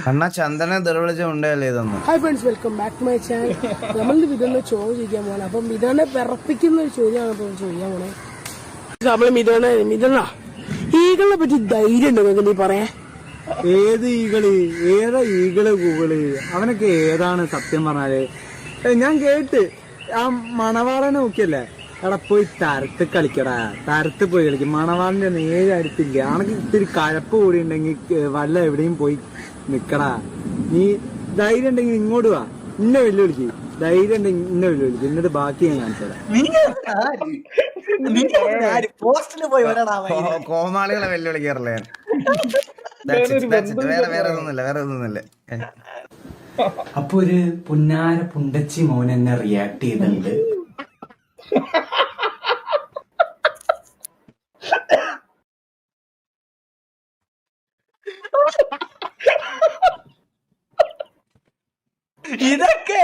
അണ്ണാ ചന്ദന തെറിവിളിച്ച ഉണ്ടല്ലേ ഇതൊന്നും. Hi friends, welcome back to my channel. നമ്മൾ മിഥുനെ ചോദ്യം ചോദിക്കാൻ പോകണം. അപ്പം മിഥുനെ വിറപ്പിക്കുന്ന ഒരു ചോദ്യമാണ് ഇപ്പോൾ ചോദിക്കാൻ പോണേ. നമ്മള് മിഥുന ഈകളെ പറ്റി ധൈര്യം ഉണ്ടോ നിങ്ങൾക്ക് നീ പറയാ? ഏത് ഈകള്? ഏതാ ഈകള് ഗൂഗിള്? അവനൊക്കെ ഏതാണ് സത്യം പറഞ്ഞാല്? ഞാൻ കേട്ട് ആ മണവാളനെ നോക്കിയല്ലേ, എടാ പോയി തരത്ത് കളിക്കടാ, തരത്ത് പോയി കളിക്കും. മണവാളിന്റെ നേരെ അടുത്തില്ല, ആണെങ്കിൽ ഇത്തിരി കഴപ്പ് കൂടി ഉണ്ടെങ്കിൽ വല്ല എവിടെയും പോയി നിക്കടാ. നീ ധൈര്യം ഉണ്ടെങ്കിൽ ഇങ്ങോട്ട് വാ, ഇന്നെ വെല്ലുവിളിക്ക്. ധൈര്യം ഉണ്ടെങ്കിൽ ഇന്നെ വെല്ലുവിളിക്ക്, എന്നിട്ട് ബാക്കി ഞാൻ കാണിച്ചതാ. കോമാളികളെ വെല്ലുവിളിക്കാറില്ലേ? വേറെ ഒന്നുമില്ല. അപ്പൊ ഒരു പുന്നാര പുണ്ടച്ചി മോൻ എന്നെ റിയാക്ട് ചെയ്തിട്ടുണ്ട്. ഇതൊക്കെ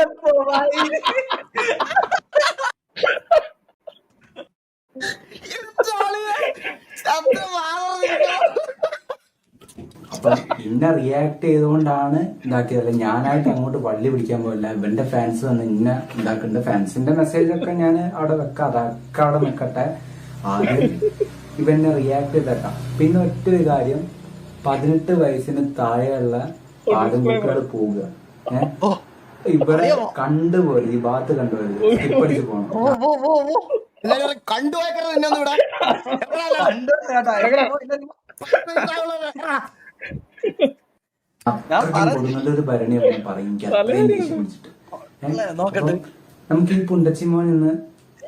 അപ്പൊ ഇന്നെ റിയാക്ട് ചെയ്തുകൊണ്ടാണ് ഇതാക്കിയതല്ല, ഞാനായിട്ട് അങ്ങോട്ട് വള്ളി പിടിക്കാൻ പോയില്ല. ഇവന്റെ ഫാൻസ് വന്ന് ഇന്നെ ഉണ്ടാക്കുന്നുണ്ട്. ഫാൻസിന്റെ മെസ്സേജ് ഒക്കെ ഞാൻ അവിടെ വെക്കാം, അതൊക്കെ അവിടെ നിൽക്കട്ടെ. ആദ്യം ഇവന്നെ റിയാക്ട് ചെയ്തേക്കാം. പിന്നെ ഒറ്റൊരു കാര്യം, 18 വയസ്സിന് താഴെയുള്ള ആടുംകുട്ടികൾ പോവുക. ഇവിടെ കണ്ടുപോയി, ഈ ഭാഗത്ത് കണ്ടുപോയത് സ്റ്റിപ്പടിച്ച് പോകണം. കൊടുങ്ങല്ലൊരു ഭരണി പറയും നമുക്ക് ഈ പുണ്ടച്ചിമോൻ നിന്ന്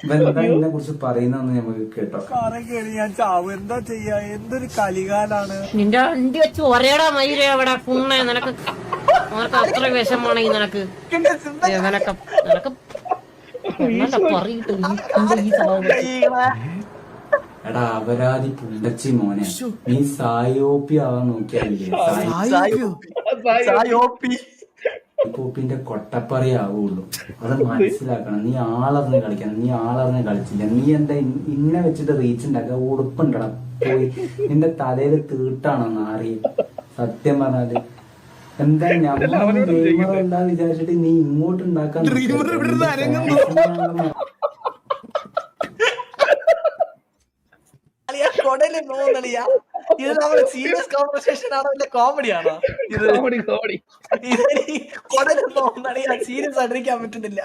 ഇതിനെ കുറിച്ച് പറയുന്നതെന്ന് നമുക്ക് കേട്ടോ. ഞാൻ ചാവും, എന്താ ചെയ്യാ? എന്തൊരു കലികാലാണ്. നിന്റെ വണ്ടി വെച്ച് ഒരേടാ മയിലേ അവിടെ പുണ്ണേ. നിനക്ക് അത്ര വിഷമാണെങ്കിൽ നിനക്ക് എടാ അപരാധി പുണ്ടച്ചി മോനെ, നീ സായോപ്പി ആവാൻ നോക്കിയാലേ പോപ്പിന്റെ കൊട്ടപ്പറി ആവുള്ളൂ. അത് മനസ്സിലാക്കണം. നീ ആളറിഞ്ഞ് കളിക്കണം. നീ ആളറിഞ്ഞ് കളിച്ചില്ല. നീ എന്താ ഇന്നെ വെച്ചിട്ട് റീച്ച് ഉണ്ടാക്കുക? ഉടുപ്പുണ്ടടാ പോയി. നിന്റെ തലയിൽ തീട്ടാണോ നാറി? സത്യം പറഞ്ഞാല് എന്താ ഞമ്മളെന്താ വിചാരിച്ചിട്ട് നീ ഇങ്ങോട്ട് ഉണ്ടാക്കാൻ ഇത് നമ്മുടെ സീരിയസ് കോൺവെർസേഷൻ ആണോ ഇല്ല കോമഡി ആണോ? ഇത് കോമഡി സീരിയസ് ആയിട്ടിരിക്കാൻ പറ്റുന്നില്ല.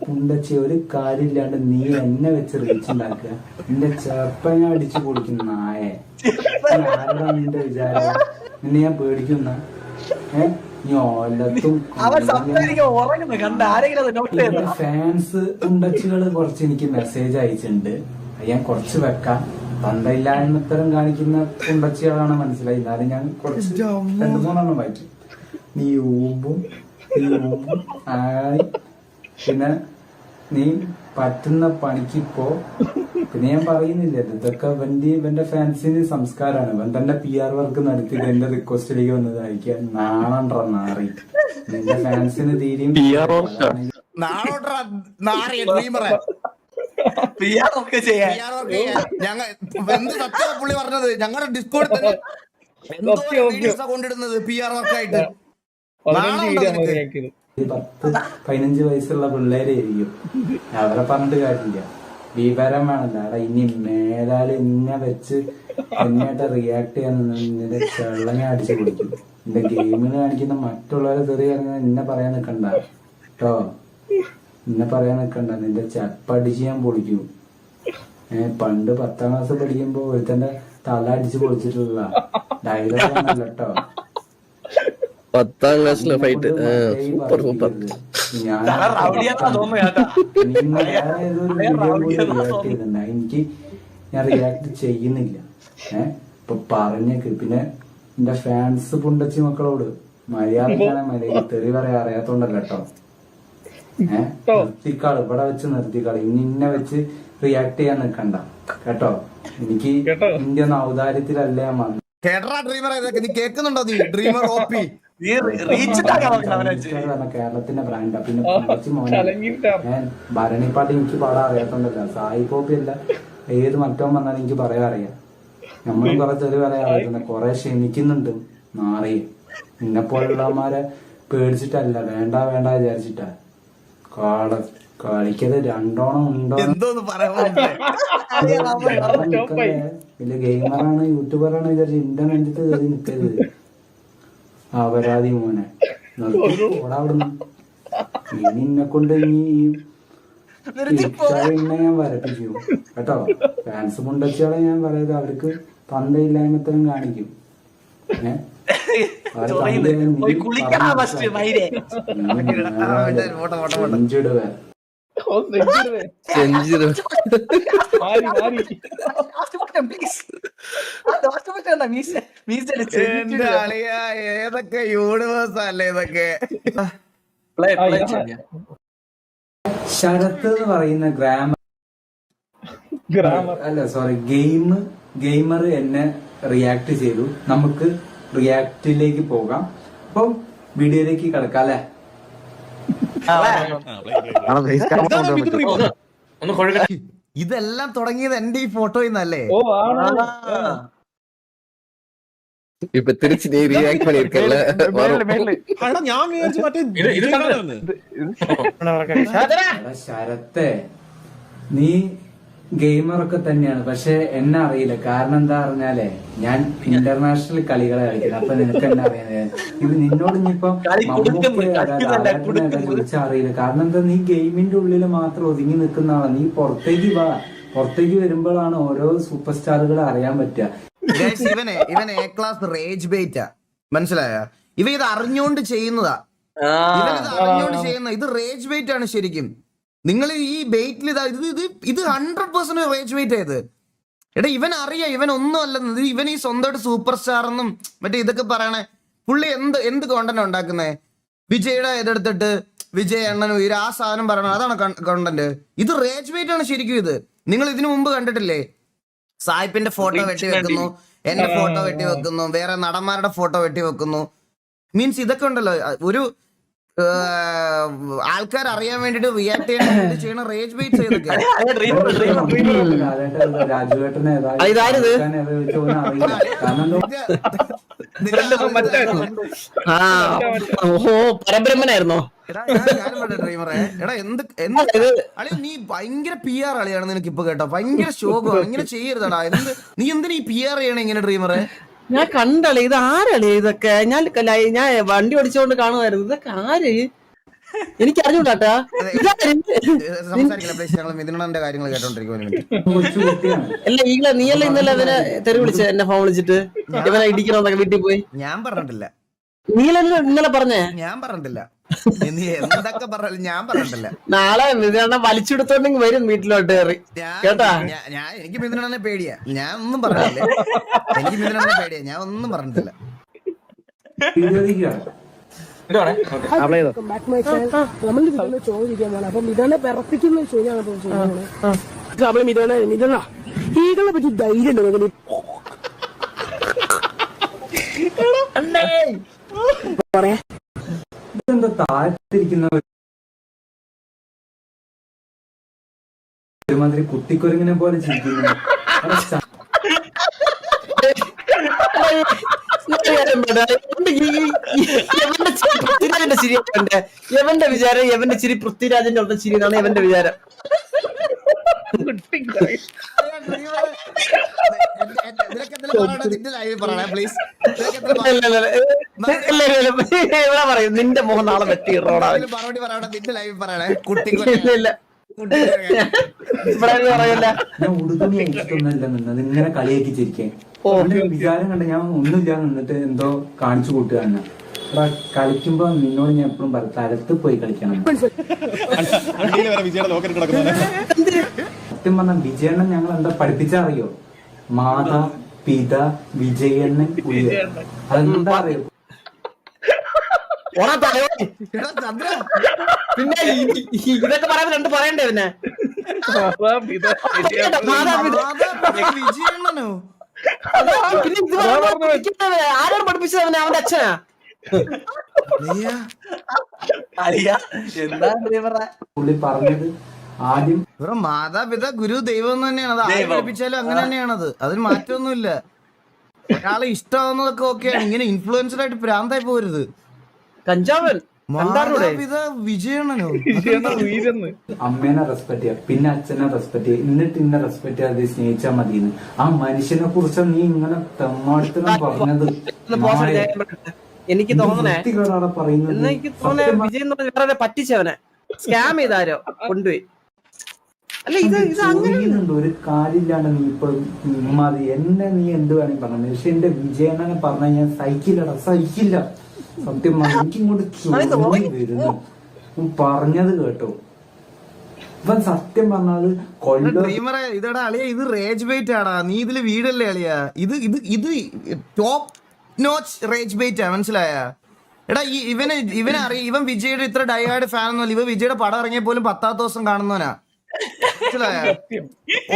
പുണ്ടച്ചി ഒരു കാര്യമില്ലാണ്ട് നീ എന്നെ വെച്ച് റീച്ച് ഉണ്ടാക്കുക. നിന്റെ ചെറുപ്പ ഞാൻ അടിച്ചു പൊളിക്കുന്ന നായെ. ആരടാ നിന്റെ വിചാരം? നിന്നെ ഞാൻ പേടിക്കുന്ന ഫാൻസ് പുണ്ടച്ചികള് കുറച്ച് എനിക്ക് മെസ്സേജ് അയച്ചിട്ടുണ്ട്. ഞാൻ കുറച്ച് വെക്കാം. തന്തയില്ലായ്മത്തരം കാണിക്കുന്ന പുണ്ടച്ചികളാണ് മനസ്സിലായി. എന്നാലും ഞാൻ കുറച്ച് 2-3 വായിക്കും. നീ ഊമ്പും ആയി. പിന്നെ നീ പറ്റുന്ന പണിക്കിപ്പോ. പിന്നെ ഞാൻ പറയുന്നില്ല, ഇതൊക്കെ ഇവന്റെ ഫാൻസിന് സംസ്കാരമാണ്. ഇവൻ തന്നെ PR വർക്ക് നടത്തിയിട്ട് എന്റെ റിക്വസ്റ്റിലേക്ക് വന്നത് അയക്കാൻ. നാണണ്ട നാറി. നിന്റെ ഫാൻസിന് തീരെയും പുള്ളി പറഞ്ഞത് ഞങ്ങളുടെ ഡിസ്കോഡിൽ കൊണ്ടിടുന്നത് PR വർക്കായിട്ട്. 10-15 വയസ്സുള്ള പിള്ളേരായിരിക്കും. അവരെ പറഞ്ഞിട്ട് കാര്യമില്ല. വിവരം വേണല്ലോ. അവിടെ ഇനി മേലാല് ഇന്നെ വെച്ച് എന്നായിട്ട് റിയാക്ട് ചെയ്യാൻ നിന്റെ ചെള്ളനെ അടിച്ചു പിടിക്കും. നിന്റെ ഗെയിമിന് കാണിക്കുന്ന മറ്റുള്ളവരെ തെറി പറഞ്ഞാൽ നിന്നെ പറയാൻ നിക്കണ്ട കേട്ടോ. നിന്നെ പറയാൻ നിക്കണ്ട. നിന്റെ ചെപ്പടിച്ച് ഞാൻ പൊളിക്കും. പണ്ട് 10ാം ക്ലാസ് പഠിക്കുമ്പോ ഒരുത്തന്റെ തല അടിച്ച് പൊളിച്ചിട്ടുള്ള ഡയലോഗ് ആണല്ലോ കേട്ടോ. 10ാം ക്ലാസ്സിലെ ഫൈറ്റ് സൂപ്പർ. എനിക്ക് ഞാൻ റിയാക്ട് ചെയ്യുന്നില്ല. ഇപ്പൊ പറഞ്ഞേക്ക്. പിന്നെ എന്റെ ഫാൻസ് പുണ്ടച്ചി മക്കളോട് മര്യാദ തെറി പറയാൻ അറിയാത്തോണ്ടല്ലോ കേട്ടോ. നിർത്തിക്കാള് ഇവിടെ വെച്ച് നിർത്തിക്കാള്. ഇന്നെ വെച്ച് റിയാക്ട് ചെയ്യാൻ നിൽക്കണ്ട കേട്ടോ. എനിക്ക് ഇന്ത്യ ഔദാര്യത്തിലല്ല ഞാൻ വന്നത്. കേട്ടറാ ഡ്രീമർ, നീ കേൾക്കുന്നുണ്ടോ? നീ ഡ്രീമർ OP കേരളത്തിന്റെ ബ്രാൻഡാ. പിന്നെ പുണ്ടച്ചി മോനെ ഭരണിപ്പാട്ട് എനിക്ക് പാടാൻ അറിയാത്തോണ്ടല്ല. സായി പോപ്പി അല്ല, ഏത് മറ്റോ വന്നാലും എനിക്ക് പറയാൻ അറിയാം. നമ്മളും കുറെ തെറി പറയാൻ അറിയുന്ന കുറെ ക്ഷമിക്കുന്നുണ്ട്. നാറി നിന്നെ പോലുള്ളമാരെ പേടിച്ചിട്ടല്ല, വേണ്ട വേണ്ട വിചാരിച്ചിട്ടാ. കളിക്കത് രണ്ടോണം ഉണ്ടോ എന്തോന്ന് പറയാൻ വലിയ ഗെയിമറാണ് യൂട്യൂബറാണ് വിചാരിച്ചു എന്റെ നെഞ്ചത്ത് കയറി നിക്കരുത്. അപരാധി മോനെ ഓടാ അവിടുന്ന്. ഇനി എന്നെ കൊണ്ട് പിന്നെ ഞാൻ വരപ്പിച്ചു കേട്ടോ. ഫാൻസ് മുണ്ടച്ചാളെ ഞാൻ പറയുന്നത് അവർക്ക് തന്തയില്ലായ്മത്തരം കാണിക്കും. നെഞ്ചിടുവേ എന്റെ അളിയാ, ഏതൊക്കെ യൂണിവേഴ്സ് അല്ലേ ഇതൊക്കെ. ശരത്ത് എന്ന് പറയുന്ന ഗെയിമർ എന്നെ റിയാക്ട് ചെയ്തു. നമുക്ക് റിയാക്ടിലേക്ക് പോകാം. അപ്പം വീഡിയോയിലേക്ക് കിടക്കാം അല്ലെ? ഇതെല്ലാം തുടങ്ങിയത് എന്റെ ഈ ഫോട്ടോയിൽ നിന്നല്ലേ? இப்ப திருச்சி நீ ரியாக்ட் பண்ணிருக்கல ശരത്തെ നീ ഗെയിമറൊക്കെ തന്നെയാണ്, പക്ഷെ എന്നെ അറിയില്ല. കാരണം എന്താ പറഞ്ഞാലേ ഞാൻ ഇന്റർനാഷണൽ കളികളെ കളിക്കുന്നത്. അപ്പൊ നിനക്ക് എന്നെ അറിയാൻ നിന്നോട് ഇനിയിപ്പോ അറിയില്ല. കാരണം എന്താ, നീ ഗെയിമിന്റെ ഉള്ളിൽ മാത്രം ഒതുങ്ങി നിൽക്കുന്ന ആളാണ്. നീ പുറത്തേക്ക് വാ. പുറത്തേക്ക് വരുമ്പോഴാണ് ഓരോ സൂപ്പർ സ്റ്റാറുകളെ അറിയാൻ പറ്റുക. ഇവൻ എ ക്ലാസ് റേജ് ബെയ്റ്റാ, മനസ്സിലായ? ഇത് അറിഞ്ഞോണ്ട് ചെയ്യുന്നതാ. ഇവനിത് അറിഞ്ഞോണ്ട് ചെയ്യുന്ന ഇത് റേജ് ബെയ്റ്റ് ആണ് ശരിക്കും. നിങ്ങൾ ഈ ബെയ്റ്റിൽ ഇത് 100% റേജ് ബെയ്റ്റ് ആയത്. എടാ ഇവൻ അറിയാം ഇവൻ ഒന്നും അല്ലെന്നത്. ഇവൻ ഈ സ്വന്തമായിട്ട് സൂപ്പർ സ്റ്റാർ എന്നും മറ്റേ ഇതൊക്കെ പറയണേ. പുള്ളി എന്ത് കോണ്ടന്റ് ഉണ്ടാക്കുന്നേ? വിജയുടെ ഇതെടുത്തിട്ട് വിജയ് അണ്ണനും ആ സാധനം പറയണം, അതാണ് കോണ്ടന്റ്. ഇത് റേജ് ബെയ്റ്റ് ആണ് ശരിക്കും. ഇത് നിങ്ങൾ ഇതിനു മുമ്പ് കണ്ടിട്ടില്ലേ? സായിപ്പിന്റെ ഫോട്ടോ വെട്ടി വെക്കുന്നു, എന്റെ ഫോട്ടോ വെട്ടി വെക്കുന്നു, വേറെ നടന്മാരുടെ ഫോട്ടോ വെട്ടി വെക്കുന്നു. മീൻസ് ഇതൊക്കെ ഉണ്ടല്ലോ, ഒരു ആൾക്കാർ അറിയാൻ വേണ്ടിട്ട് റിയാക്ട് ചെയ്യാൻ വേണ്ടി ചെയ്യണ റേജ് ബെയ്റ്റ് ചെയ്തൊക്കെ. പരബ്രഹ്മനായിരുന്നോ? നീ ഭയങ്കര PR അളിയാണ് നിനക്ക് ഇപ്പൊ കേട്ടോ. ഭയങ്കര ശോകമാണ്. ഇങ്ങനെ ചെയ്യരുതടാ. നീ എന്തിനാ ഈ PR ചെയ്യണേ ഇങ്ങനെ ഡ്രീമറെ? ഞാൻ കണ്ടളേ, ഇത് ആരളേ ഇതൊക്കെ? ഞാൻ വണ്ടി ഓടിച്ചോണ്ട് കാണുമായിരുന്നു. ഇതൊക്കെ ആര്? എനിക്ക് അറിഞ്ഞൂടാട്ടാ. മിഥുനന്റെ കാര്യങ്ങൾ കേട്ടോണ്ടിരിക്കും. അല്ല ഈകളെ നീയല്ല ഇന്നലെ അതിനെ തെറി വിളിച്ച എന്നെ ഫോൺ വിളിച്ചിട്ട് ഇവനെ ഇടിക്കണമെന്നൊക്കെ വീട്ടിൽ പോയി. ഞാൻ പറഞ്ഞിട്ടില്ല. നീയല്ല ഇന്നലെ പറഞ്ഞേ? ഞാൻ പറഞ്ഞിട്ടില്ല. നീ എന്തൊക്കെ പറഞ്ഞാലും ഞാൻ പറഞ്ഞിട്ടില്ല. നാളെ മിഥുന വലിച്ചെടുത്തോണ്ടെങ്കിൽ വരും വീട്ടിലോട്ട് കയറി കേട്ടാ. എനിക്ക് മിഥുനെ പേടിയാ. ഞാൻ ഒന്നും പറഞ്ഞില്ല. എനിക്ക് മിഥുനെ പേടിയാ. ഞാൻ ഒന്നും പറഞ്ഞിട്ടില്ല. നമ്മൾ മിഥുനെ ചോദിക്കാൻ പോണേ. അപ്പൊ മിഥുനെ പിറപ്പിക്കുന്ന ഒരു ചോദ്യമാണ് ഇപ്പൊ ചോദിക്കുന്നത്. മിഥുന ഈകളെ പറ്റി ധൈര്യം ഉണ്ടോ? പറയാ ഇതെന്താ താഴ്ത്തിരിക്കുന്ന ഒരുമാതിരി കുട്ടിക്കൊരുങ്ങിനെ പോലെ ചിരിക്കുന്നു. എവന്റെ വിചാരം എവന്റെ ചിരി പൃഥ്വിരാജിന്റെ ഒത്ത ചിരി എന്നാണ് എവന്റെ വിചാരം. പറയും നിന്റെ മോഹൻ നാളെ വെട്ടിയിടോടാ. ഞാൻ ഉടുതുണി അയച്ചിട്ടൊന്നല്ല നിന്നത്, ഇങ്ങനെ കളിയാക്കി ചിരിക്കാൻ. വിചാരം കണ്ട ഞാൻ ഒന്നുമില്ല നിന്നിട്ട് എന്തോ കാണിച്ചു കൂട്ടുക തന്നെ. കളിക്കുമ്പോ നിന്നോട് ഞാൻ എപ്പോഴും പറയും തലത്ത് പോയി കളിക്കണം. സത്യം പറഞ്ഞ വിജയണ്ണൻ ഞങ്ങൾ എന്താ പഠിപ്പിച്ചറിയോ? മാതാ പിത വിജയണ്ണൻ ഉയർ. അതെന്താ അറിയോ? പിന്നെ ഇതൊക്കെ പറയാൻ രണ്ട് പറയണ്ടേ? പിന്നെ ആരോട് പഠിപ്പിച്ചത്? അവനെ അവന്റെ അച്ഛനാ? പുള്ളി പറഞ്ഞത് ആദ്യം ഇവരുടെ മാതാപിതാ ഗുരു ദൈവം എന്ന് തന്നെയാണ്. അത് ആര് പഠിപ്പിച്ചാലും അങ്ങനെ തന്നെയാണത്. അതിന് മാറ്റമൊന്നുമില്ല. ഒരാളെ ഇഷ്ടമാവുന്നതൊക്കെ ഓക്കെയാണ്. ഇങ്ങനെ ഇൻഫ്ലുവൻസ്ഡ് ആയിട്ട് പ്രാന്തായി പോരുത്. കഞ്ചാവൻ മാതാപിതാ വിജയണ്ണനോ? അമ്മേനെ റെസ്പെക്ട് ചെയ്യുക, പിന്നെ അച്ഛനെ റെസ്പെക്ട് ചെയ്യുക, എന്നിട്ട് ഇന്നെ റെസ്പെക്ട് ചെയ്യാതെ സ്നേഹിച്ചാൽ മതിയെന്ന്. ആ മനുഷ്യനെ കുറിച്ച് നീ ഇങ്ങനെ തെമ്മാടിത്തരം പറഞ്ഞത് എനിക്ക് തോന്നണേ വൃത്തികേടാണ് പറയുന്നത്. എനിക്ക് തോന്നണേ വിജയ് എന്ന് പറഞ്ഞ വേറെ പറ്റിച്ചവനെ സ്കാം ചെയ്താരോ കൊണ്ടുപോയി. അല്ല ഇത് അങ്ങനെ ഒരു കാര്യമില്ലാണ്ട് നീ ഇപ്പൊ മതി എന്നെ നീ എന്ത് വേണമെങ്കിൽ പറഞ്ഞു. പക്ഷെ എന്റെ വിജയണ്ണനെ പറഞ്ഞ ഞാൻ സഹിക്കില്ല. സത്യം എനിക്കിങ്ങോട്ട് ചൊല്ലി വരുന്നു. പറഞ്ഞത് കേട്ടോ, ഇവൻ സത്യം പറഞ്ഞത് ഡ്രീമറെ ഇതടാ അളിയ, ഇത് റേജ് ബൈറ്റ് ആടാ. നീ ഇതില് വീടല്ലേ അളിയ? ഇത് ടോപ്പ് നോച്ച് റേജ് ബൈറ്റ് ആ, മനസ്സിലായ? എടാ ഇവനെ അറിയാം. ഇവൻ വിജയുടെ ഇത്ര ഡൈഹാർഡ് ഫാൻ ഒന്നുമല്ല. ഇവ വിജയുടെ പടം ഇറങ്ങിയ പോലും 10ാം ദിവസം കാണുന്നവനാ, മനസ്സിലായ?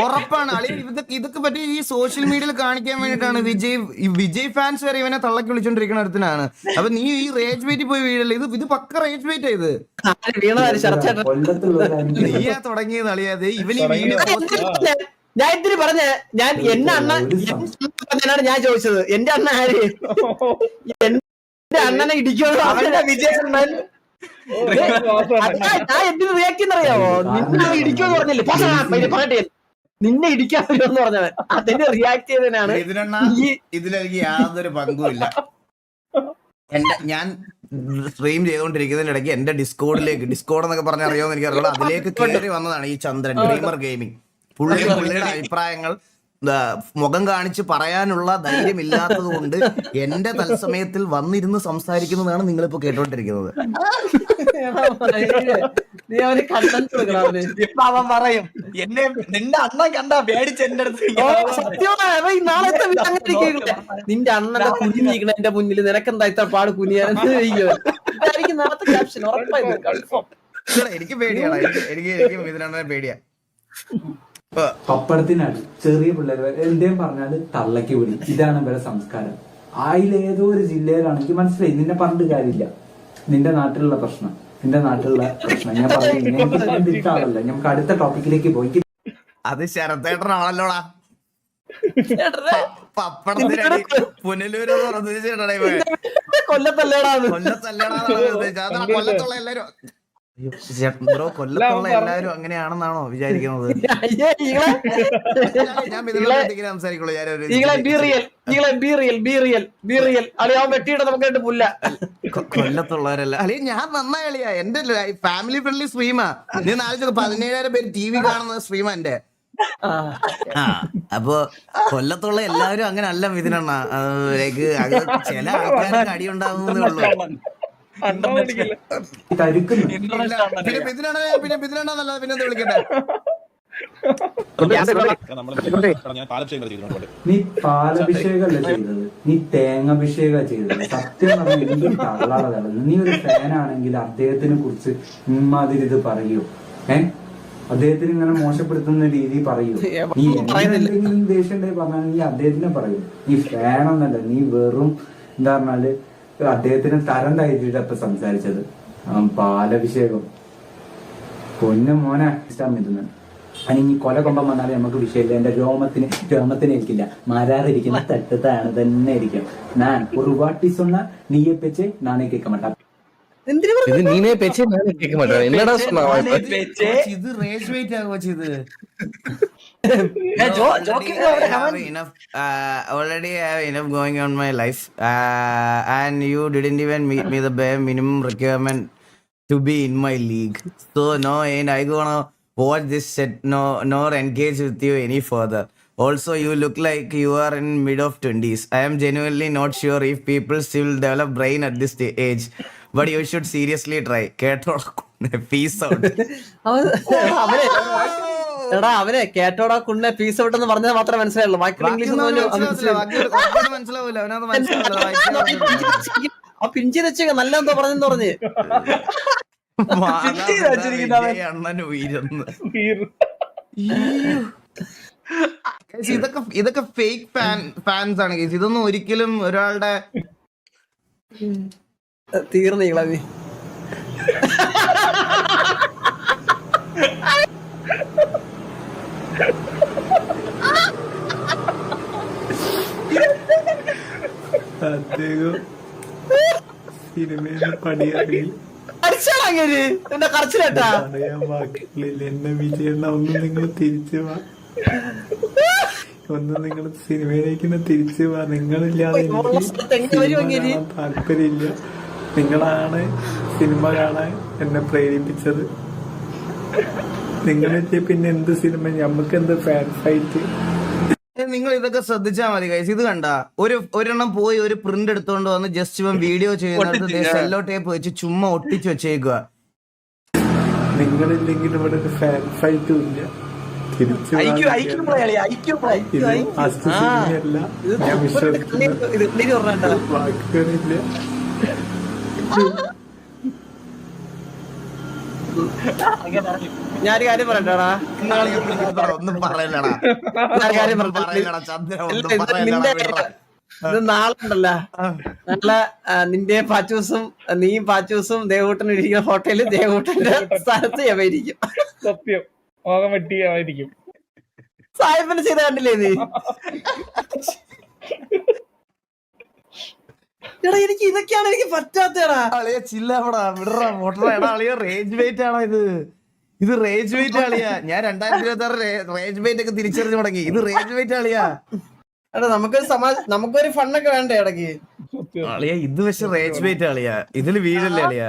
ഉറപ്പാണ് അളിയ. ഇതൊക്കെ പറ്റി ഈ സോഷ്യൽ മീഡിയയിൽ കാണിക്കാൻ വേണ്ടിട്ടാണ് വിജയ് ഫാൻസ് വരെ ഇവനെ തള്ളക്കി വിളിച്ചോണ്ടിരിക്കുന്ന അടുത്തിനാണ്. അപ്പൊ നീ ഈ റേജ് ബൈറ്റ് പോയി വീടല്ലേ? ഇത് പക്ക റേജ് ബൈറ്റ് ഇത്. നീയാ തുടങ്ങിയത് അളിയാതെ. ഇവന് ഈ വീഡിയോ ഞാൻ ഇതിന് പറഞ്ഞ ഞാൻ എന്റെ അണ്ണനാണ് ഞാൻ ചോദിച്ചത്. എന്റെ അണ്ണ ആര്? എന്റെ അണ്ണനെ ഇടിക്കുമോ വിജയണ്ണൻ? ഞാൻ എന്തിനു റിയാക്ട് ചെയ്യുന്നറിയാവോ? നിന്നെ ഇടിക്കുമെന്ന് പറഞ്ഞില്ലേ? പറയട്ടെ, നിന്നെ ഇടിക്കാൻ വരുമെന്ന് പറഞ്ഞവൻ അതിന് റിയാക്ട് ചെയ്തതിനാണ്. ഇതിലെനിക്ക് യാതൊരു പങ്കുമില്ല. ഞാൻ സ്ട്രീം ചെയ്തുകൊണ്ടിരിക്കുന്നതിന്റെ ഇടയ്ക്ക് എന്റെ ഡിസ്കോഡ് എന്നൊക്കെ പറഞ്ഞ അറിയാമെന്ന് എനിക്ക് അറിയുള്ളൂ. അതിലേക്ക് കയറി വന്നതാണ് ഈ ചന്ദ്രൻ ഡ്രീമർ ഗെയിമിംഗ്. പുള്ളിയുടെ അഭിപ്രായങ്ങൾ മുഖം കാണിച്ച് പറയാനുള്ള ധൈര്യമില്ലാത്തത് കൊണ്ട് എന്റെ തത്സമയത്തിൽ വന്നിരുന്ന് സംസാരിക്കുന്നതാണ് നിങ്ങളിപ്പോ കേട്ടോണ്ടിരിക്കുന്നത്. നീ അവന് കണ്ടന്റ് കൊടുക്കണം. ഇപ്പൊ അവൻ പറയും എന്നെ നിന്റെ അണ്ണൻ കണ്ടാ പേടിച്ച് എന്റെ അടുത്ത് നിന്റെ അണ്ണന്റെ കുഞ്ഞിരിക്കണ എന്റെ മുന്നിൽ നിനക്കെന്താ ഇത്ര പാട് കുനിയാണെന്ന് നാളത്തെ ക്യാപ്ഷൻ ഉറപ്പായിരുന്നു. എനിക്ക് പേടിയാണ്. എനിക്ക് ഇതിനെ പേടിയാ. പപ്പടത്തിനാണ് ചെറിയ പിള്ളേർ എന്തേലും പറഞ്ഞാല് തള്ളക്ക് വിളി. ഇതാണ് ഇവരെ സംസ്കാരം. അതിലേതോ ഒരു ജില്ലയിലാണെങ്കിൽ മനസ്സിലായി. നിന്നെ പറഞ്ഞിട്ട് കാര്യമില്ല. നിന്റെ നാട്ടിലുള്ള പ്രശ്നം ഞാൻ പറഞ്ഞില്ല. നമുക്ക് അടുത്ത ടോപ്പിക്കിലേക്ക് പോയി. അത് ശരത്തേട്ടനാണല്ലോടാ. പപ്പടത്തിനടി പുനലൂര് കൊല്ലത്തല്ലേടാ. കൊല്ലത്തുള്ള എല്ലാരും ബ്രോ, കൊല്ലത്തുള്ള എല്ലാവരും അങ്ങനെയാണെന്നാണോ വിചാരിക്കുന്നത്? ഞാൻ സംസാരിക്കുള്ളൂ. കൊല്ലത്തുള്ളവരല്ല അളിയ. ഞാൻ നന്നായി അളിയ. എന്റെ ഫാമിലി ഫ്രണ്ട്ലി സ്ട്രീമാ. നീ 17,000 പേര് TV കാണുന്ന സ്ട്രീമാ എന്റെ. അപ്പൊ കൊല്ലത്തുള്ള എല്ലാവരും അങ്ങനെ അല്ല ഇതിനെണ്ണ. ചില ആൾക്കാർക്ക് അടി ഉണ്ടാകുന്നതേ ഉള്ളൂ. നീ പാലഭിഷേകമല്ല ചെയ്തത്, നീ തേങ്ങാഭിഷേക ചെയ്തത്. സത്യം പറഞ്ഞാൽ എന്ത് തള്ളാളതാണ്. നീ ഒരു ഫാനാണെങ്കിൽ അദ്ദേഹത്തിനെ കുറിച്ച് ഇമ്മാതിരി ഇത് പറയൂ. അദ്ദേഹത്തിന് ഇങ്ങനെ മോശപ്പെടുത്തുന്ന രീതി പറയൂ. നീ എന്തെങ്കിലും ദേഷ്യം ഉണ്ടെങ്കിൽ പറഞ്ഞാൽ നീ അദ്ദേഹത്തിനെ പറയൂ. നീ ഫാനൊന്നല്ല, നീ വെറും എന്താ പറഞ്ഞാല് അദ്ദേഹത്തിന് തരം താഴ്ത്തിട്ട് അപ്പൊ സംസാരിച്ചത്. പാലഭിഷേകം പൊന്നു മോനെ ഇഷ്ടം ഇതുന്ന്. അതിന് കൊല കൊമ്പം വന്നാലും നമുക്ക് വിഷയമില്ല. എന്റെ രോമത്തിന് ഇരിക്കില്ല. മാരാറിരിക്കുന്ന തട്ടത്താണ് തന്നെ ഇരിക്കും. ഞാൻ ഒരു വാട്ടി சொன்னா நீயே பேச்சே நானே கேட்க மாட்டேன். இது நீனே பேச்சே நானே கேட்க மாட்டேன். என்னடா சொன்னா? இது ரேஜ் வெயிட் ஆக வச்சது. Already have enough going on my life, and you didn't even meet me the bare minimum requirement to be in my league. So no, and I gonna watch this set nor engage with you any further. Also, you look like you are in mid of 20s. I am genuinely not sure if people still develop brain at this age, but you should seriously try. Peace out. എടാ അവനെ കേട്ടോടാ കുണ്ണെ peace out എന്ന് പറഞ്ഞാൽ മാത്രമേ മനസ്സിലായുള്ളൂ. ബാക്കിയുള്ള English മനസ്സിലാവൂല. ആ പിഞ്ചി വെച്ചേക്ക നല്ല എന്തോ പറഞ്ഞെന്ന് പറഞ്ഞ് അണ്ണൻ ഉയരുന്നു. ഇതൊക്കെ ഫേക്ക് ഫാൻസ് ആണ്. ഇതൊന്നും ഒരിക്കലും ഒരാളുടെ തീർന്നീ അദ്ദേഹം സിനിമയിൽ പണിയിറങ്ങി അടിച്ചാളങ്ങനെ എന്റെ കറച്ചിലേട്ടാ പറയാൻ വാക്കുകളില്ല. എന്നെ വിജയണ്ണ ഒന്ന് നിങ്ങൾ തിരിച്ചു വാ, ഒന്ന് നിങ്ങൾ സിനിമയിലേക്ക് തിരിച്ചു വാ. നിങ്ങളില്ലാതെ എനിക്ക് സിനിമ കാണാൻ താല്പര്യമില്ല. നിങ്ങളാണ് സിനിമ കാണാൻ എന്നെ പ്രേരിപ്പിച്ചത്. നിങ്ങളില്ലേ പിന്നെ എന്ത് സിനിമ, ഞമ്മക്ക് എന്ത് ഫാൻ ഫൈറ്റ്. നിങ്ങൾ ഇതൊക്കെ ശ്രദ്ധിച്ചാ മതി ഗൈസ്. ഇത് കണ്ട ഒരെണ്ണം പോയി ഒരു പ്രിന്റ് എടുത്തോണ്ട് വന്ന് ജസ്റ്റ് ഇവൻ വീഡിയോ ചെയ്യുന്നത് സെല്ലോ ടേപ്പ് വെച്ച് ചുമ്മാ ഒട്ടിച്ച് വെച്ചേക്കുക. നിങ്ങളില്ലെങ്കിൽ ഇവിടെ ഒരു ഫാൻ ഫൈറ്റും ഇല്ല. തിരിച്ചു സിനിമയല്ല ഞാൻ വിശ്വസിക്കുന്ന വാക്കുകളില്ല. ഞാനൊരു കാര്യം പറയണ്ടാ, ഒന്നും പറയലടാ, ചന്ദ്ര ഒന്നും പറയലടാ. ഇത് നാളെ ഉണ്ടല്ലോ, നാളെ നിന്റെ പാച്ചൂസും നീയും പാച്ചൂസും ദേവൂട്ടനും ഇരിക്കുന്ന ഹോട്ടലിൽ ദേവൂട്ടന്റെ സ്ഥലത്ത് യവയിരിക്കും. സത്യം മോഹം വെട്ടിയായിരിക്കും. സായിപ്പിനെ ചെയ്ത കണ്ടില്ലേ നീ? എടാ എനിക്ക് ഇതൊക്കെയാണ് എനിക്ക് പറ്റാത്തടാ. അളിയ ചില്ലടാ, വിടറാ മോട്ടറാ. എടാ അളിയ റേഞ്ച് വെയിറ്റ് ആണോ ഇത് റേഞ്ച് വെയിറ്റ് ആളിയാ. ഞാൻ 2026 റേഞ്ച് വെയിറ്റ് ഒക്കെ തിരിച്ചറിഞ്ഞു തുടങ്ങി. ഇത് റേഞ്ച് വെയിറ്റ് ആളിയാ. എടാ നമുക്കൊരു ഫണ്ണൊക്കെ വേണ്ടേ ഇടയ്ക്ക്? അളിയ ഇത് പക്ഷെ റേഞ്ച് വെയിറ്റ് ആളിയാ. ഇതില് വീഴല്ലേ അളിയാ.